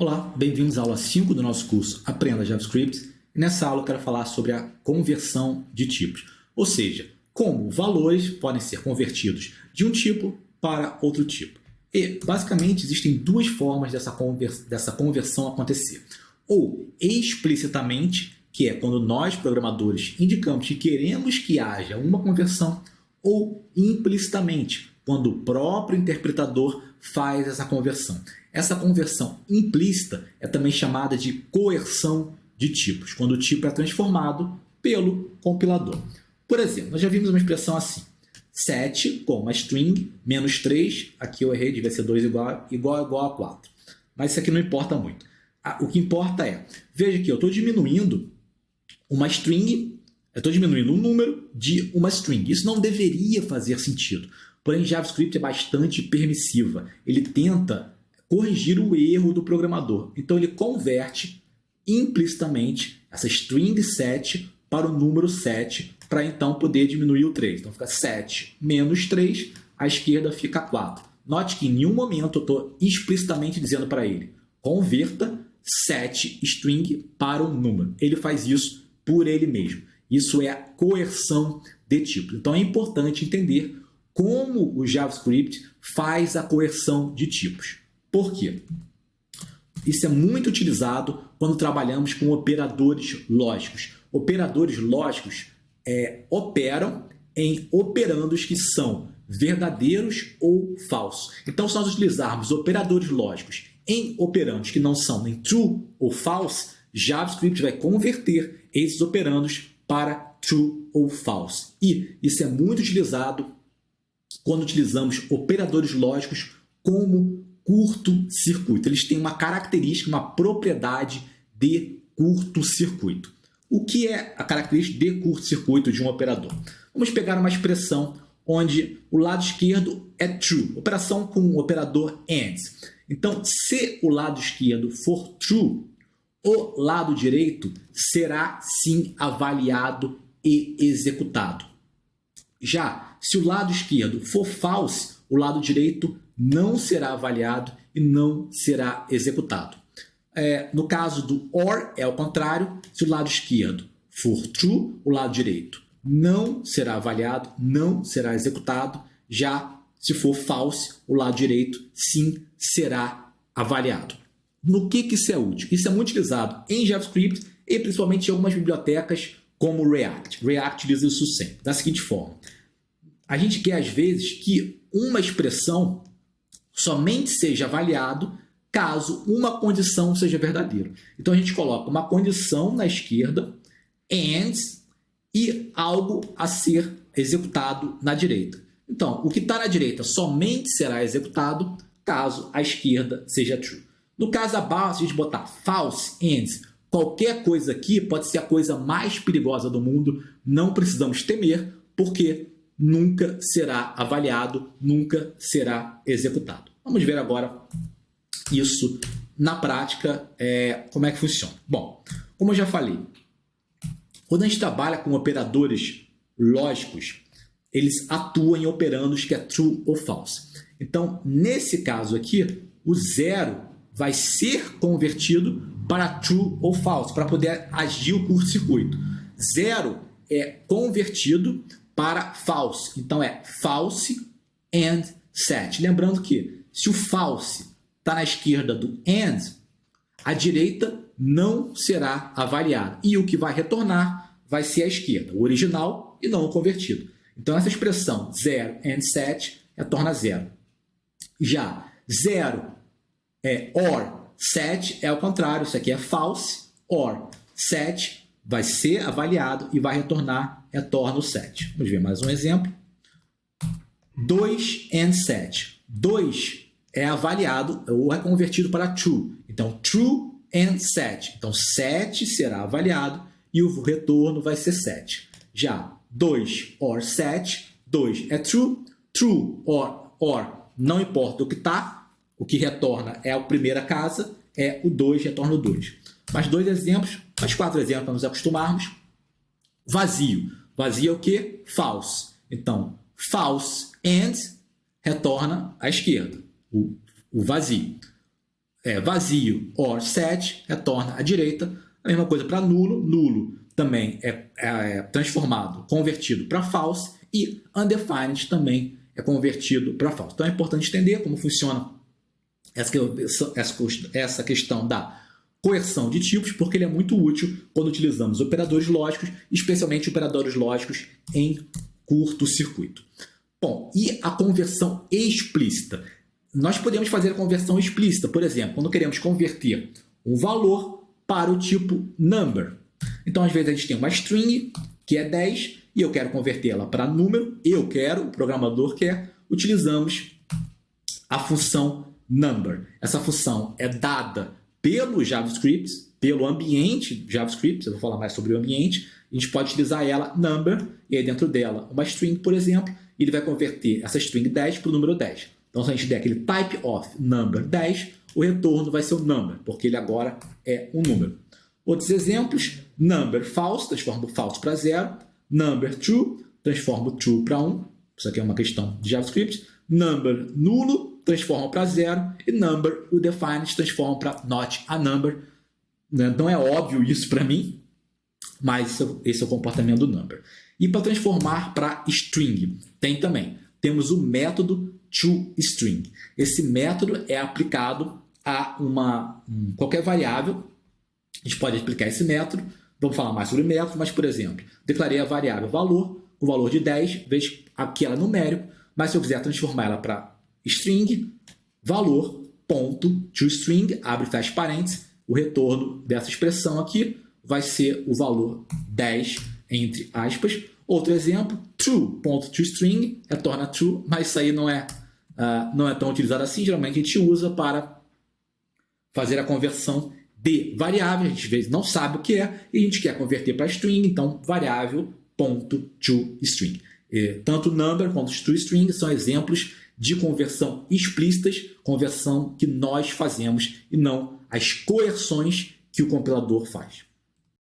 Olá, bem-vindos à aula 5 do nosso curso Aprenda JavaScript. E nessa aula eu quero falar sobre a conversão de tipos, ou seja, como valores podem ser convertidos de um tipo para outro tipo. E, basicamente, existem duas formas dessa conversão acontecer. Ou explicitamente, que é quando nós, programadores, indicamos que queremos que haja uma conversão, ou implicitamente, quando o próprio interpretador faz essa conversão. Essa conversão implícita é também chamada de coerção de tipos, quando o tipo é transformado pelo compilador. Por exemplo, nós já vimos uma expressão assim: 7 com uma string, menos 3, aqui eu errei, devia ser 2 igual a 4. Mas isso aqui não importa muito. O que importa é, veja que eu estou diminuindo uma string, eu estou diminuindo um número de uma string. Isso não deveria fazer sentido. Porém, JavaScript é bastante permissiva. Ele tenta corrigir o erro do programador. Então, ele converte implicitamente essa string 7 para o número 7, para então poder diminuir o 3. Então, fica 7 menos 3, à esquerda fica 4. Note que em nenhum momento eu estou explicitamente dizendo para ele: converta 7 string para um número. Ele faz isso por ele mesmo. Isso é a coerção de tipo. Então, é importante entender como o JavaScript faz a coerção de tipos. Por quê? Isso é muito utilizado quando trabalhamos com operadores lógicos. Operadores lógicos operam em operandos que são verdadeiros ou falsos. Então, se nós utilizarmos operadores lógicos em operandos que não são nem true ou false, JavaScript vai converter esses operandos para true ou false. E isso é muito utilizado quando utilizamos operadores lógicos como curto-circuito. Eles têm uma característica, uma propriedade de curto-circuito. O que é a característica de curto-circuito de um operador? Vamos pegar uma expressão onde o lado esquerdo é true, operação com o operador AND. Então, se o lado esquerdo for true, o lado direito será sim avaliado e executado. Já se o lado esquerdo for false, o lado direito não será avaliado e não será executado. No caso do OR, é o contrário. Se o lado esquerdo for true, o lado direito não será avaliado, não será executado. Já se for false, o lado direito sim será avaliado. No que isso é útil? Isso é muito utilizado em JavaScript e principalmente em algumas bibliotecas como React. React utiliza isso sempre, da seguinte forma: a gente quer, às vezes, que uma expressão somente seja avaliado caso uma condição seja verdadeira. Então, a gente coloca uma condição na esquerda, and, e algo a ser executado na direita. Então, o que está na direita somente será executado caso a esquerda seja true. No caso abaixo, se a gente botar false, and, qualquer coisa aqui pode ser a coisa mais perigosa do mundo. Não precisamos temer, porque nunca será avaliado, nunca será executado. Vamos ver agora isso na prática, como é que funciona. Bom, como eu já falei, quando a gente trabalha com operadores lógicos, eles atuam em operandos que é true ou false. Então, nesse caso aqui, o 0 vai ser convertido para true ou false, para poder agir o curto-circuito. 0 é convertido para false. Então, é false and set. Lembrando que se o false está na esquerda do and, a direita não será avaliada. E o que vai retornar vai ser a esquerda, o original e não o convertido. Então, essa expressão 0 and set retorna 0. Já 0 or set é o contrário. Isso aqui é false, or set vai ser avaliado e vai retorna o 7. Vamos ver mais um exemplo. 2 and set. 2 é avaliado ou é convertido para true. Então, true and set. Então, 7 será avaliado e o retorno vai ser 7. Já 2 or set, 2 é true. True or não importa o que está, o que retorna é a primeira casa, o 2 retorna o 2. Mais 2 exemplos, mais 4 exemplos para nos acostumarmos. Vazio. Vazio é o quê? False. Então, false and retorna à esquerda, o vazio. vazio, or set, retorna à direita. A mesma coisa para nulo. Nulo também é transformado, convertido para false. E undefined também é convertido para false. Então é importante entender como funciona essa questão da coerção de tipos, porque ele é muito útil quando utilizamos operadores lógicos, especialmente operadores lógicos em curto-circuito. Bom, e a conversão explícita? Nós podemos fazer a conversão explícita, por exemplo, quando queremos converter um valor para o tipo number. Então, às vezes, a gente tem uma string, que é 10, e eu quero convertê-la para número, o programador quer, utilizamos a função number. Essa função é dada pelo JavaScript, pelo ambiente JavaScript, eu vou falar mais sobre o ambiente, a gente pode utilizar ela, number, e aí dentro dela uma string, por exemplo, e ele vai converter essa string 10 para o número 10. Então, se a gente der aquele type of number 10, o retorno vai ser o number, porque ele agora é um número. Outros exemplos, number false, transforma o false para 0, number true, transforma o true para 1, isso aqui é uma questão de JavaScript, number nulo, transforma para 0, e number undefined, transforma para not a number. Não é óbvio isso para mim, mas esse é o comportamento do number. E para transformar para string, temos o método toString. Esse método é aplicado a qualquer variável. A gente pode aplicar esse método, vamos falar mais sobre o método, mas, por exemplo, declarei a variável valor, o valor de 10, vejo aqui ela é numérico, mas se eu quiser transformar ela para string, valor, ponto, toString, abre e fecha parênteses, o retorno dessa expressão aqui vai ser o valor 10, entre aspas. Outro exemplo, true.toString, retorna true, mas isso aí não é tão utilizado assim, geralmente a gente usa para fazer a conversão de variável, a gente às vezes não sabe o que é, e a gente quer converter para string, então variável.toString. Tanto number quanto toString são exemplos de conversão explícitas, conversão que nós fazemos e não as coerções que o compilador faz.